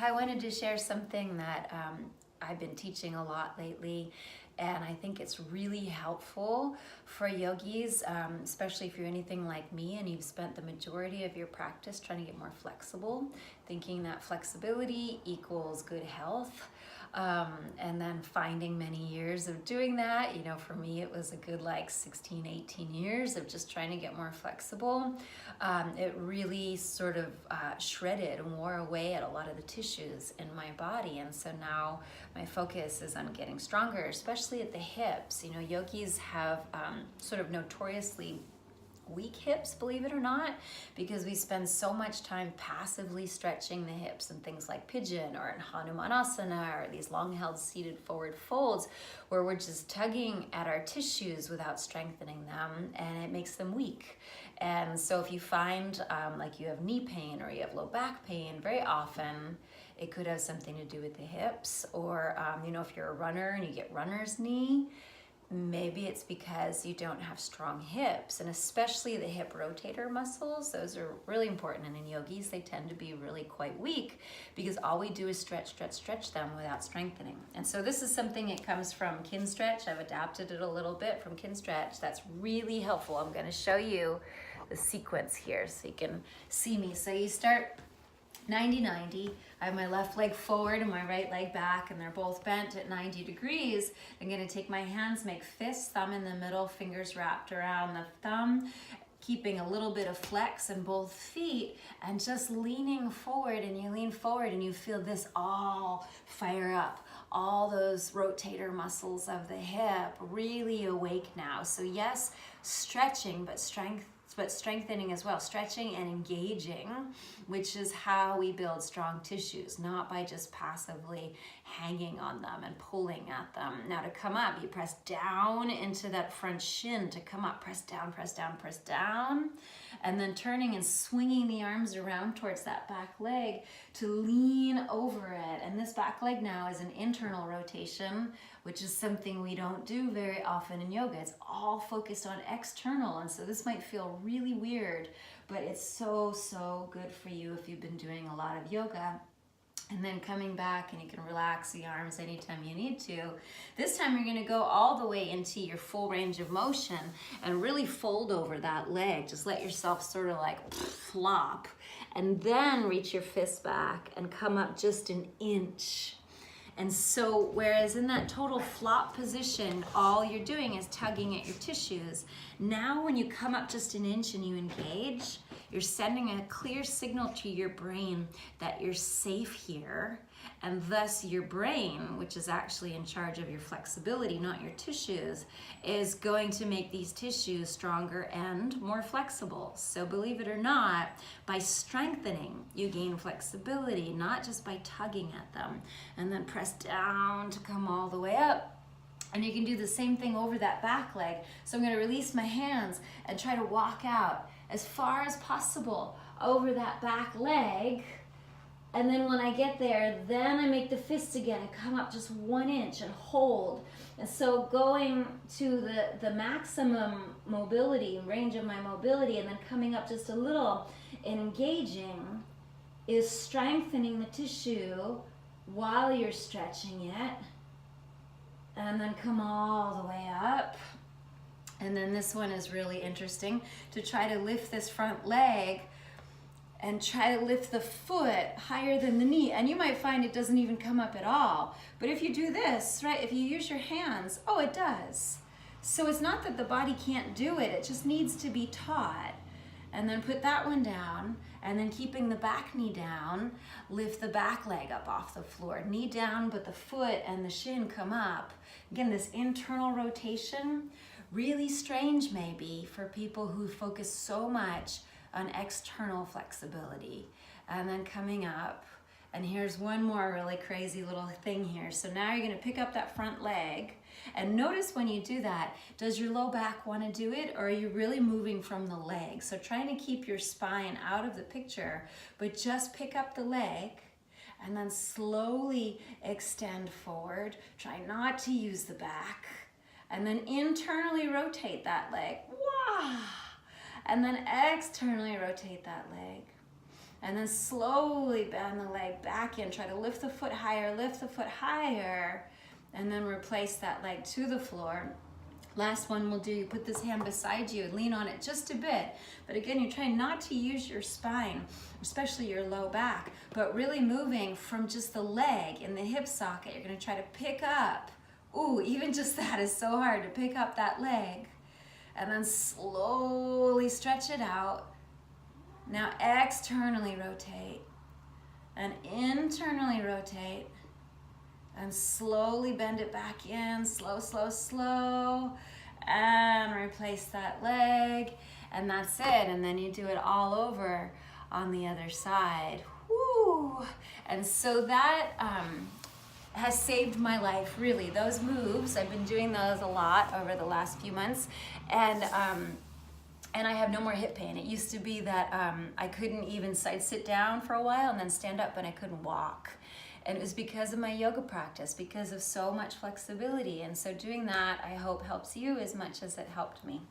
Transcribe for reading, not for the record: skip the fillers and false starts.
I wanted to share something that I've been teaching a lot lately, and I think it's really helpful for yogis, especially if you're anything like me and you've spent the majority of your practice trying to get more flexible, thinking that flexibility equals good health. And then finding many years of doing that. You know, for me it was a good like 16, 18 years of just trying to get more flexible. It really sort of shredded and wore away at a lot of the tissues in my body, and so now my focus is on getting stronger, especially at the hips. You know, yogis have sort of notoriously weak hips, believe it or not, because we spend so much time passively stretching the hips in things like pigeon or in Hanumanasana or these long held seated forward folds, where we're just tugging at our tissues without strengthening them, and it makes them weak. And so if you find like you have knee pain or you have low back pain, very often it could have something to do with the hips. Or you know, if you're a runner and you get runner's knee, maybe it's because you don't have strong hips, and especially the hip rotator muscles. Those are really important, and in yogis they tend to be really quite weak because all we do is stretch them without strengthening. And so this is something that comes from Kinstretch. I've adapted it a little bit from Kinstretch. That's really helpful. I'm going to show you the sequence here so you can see me. So you start 90-90. I have my left leg forward and my right leg back, and they're both bent at 90 degrees. I'm going to take my hands, make fists, thumb in the middle, fingers wrapped around the thumb, keeping a little bit of flex in both feet, and just leaning forward. And you lean forward and you feel this all fire up. All those rotator muscles of the hip really awake now. So yes, stretching, but strengthening as well, stretching and engaging, which is how we build strong tissues, not by just passively hanging on them and pulling at them. Now to come up, you press down into that front shin to come up, press down, press down, press down, and then turning and swinging the arms around towards that back leg to lean over it. And this back leg now is an internal rotation, which is something we don't do very often in yoga. It's all focused on external, and so this might feel really weird, but it's so good for you if you've been doing a lot of yoga. And then coming back, and you can relax the arms anytime you need to. This time you're gonna go all the way into your full range of motion and really fold over that leg. Just let yourself sort of like flop, and then reach your fist back and come up just an inch. And so, whereas in that total flop position, all you're doing is tugging at your tissues, now when you come up just an inch and you engage, you're sending a clear signal to your brain that you're safe here, and thus your brain, which is actually in charge of your flexibility, not your tissues, is going to make these tissues stronger and more flexible. So believe it or not, by strengthening, you gain flexibility, not just by tugging at them. And then press down to come all the way up. And you can do the same thing over that back leg. So I'm going to release my hands and try to walk out as far as possible over that back leg. And then when I get there, then I make the fist again and come up just 1 inch and hold. And so going to the maximum mobility, range of my mobility, and then coming up just a little and engaging is strengthening the tissue while you're stretching it. And then come all the way up. And then this one is really interesting, to try to lift this front leg and try to lift the foot higher than the knee. And you might find it doesn't even come up at all. But if you do this, right, if you use your hands, oh, it does. So it's not that the body can't do it, it just needs to be taught. And then put that one down, and then keeping the back knee down, lift the back leg up off the floor. Knee down, but the foot and the shin come up. Again, this internal rotation, really strange maybe for people who focus so much on external flexibility. And then coming up, and here's one more really crazy little thing here. So now you're gonna pick up that front leg, and notice when you do that, does your low back wanna do it, or are you really moving from the leg? So trying to keep your spine out of the picture, but just pick up the leg, and then slowly extend forward. Try not to use the back, and then internally rotate that leg. Wow. And then externally rotate that leg. And then slowly bend the leg back in. Try to lift the foot higher, and then replace that leg to the floor. Last one we'll do, you put this hand beside you and lean on it just a bit. But again, you're trying not to use your spine, especially your low back, but really moving from just the leg in the hip socket. You're gonna try to pick up. Ooh, even just that is so hard, to pick up that leg. And then slowly stretch it out. Now externally rotate and internally rotate. And slowly bend it back in, slow, slow, slow, and replace that leg, and that's it. And then you do it all over on the other side. Woo! And so that has saved my life, really. Those moves, I've been doing those a lot over the last few months, and I have no more hip pain. It used to be that I couldn't even sit down for a while and then stand up, and I couldn't walk. And it was because of my yoga practice, because of so much flexibility. And so doing that, I hope, helps you as much as it helped me.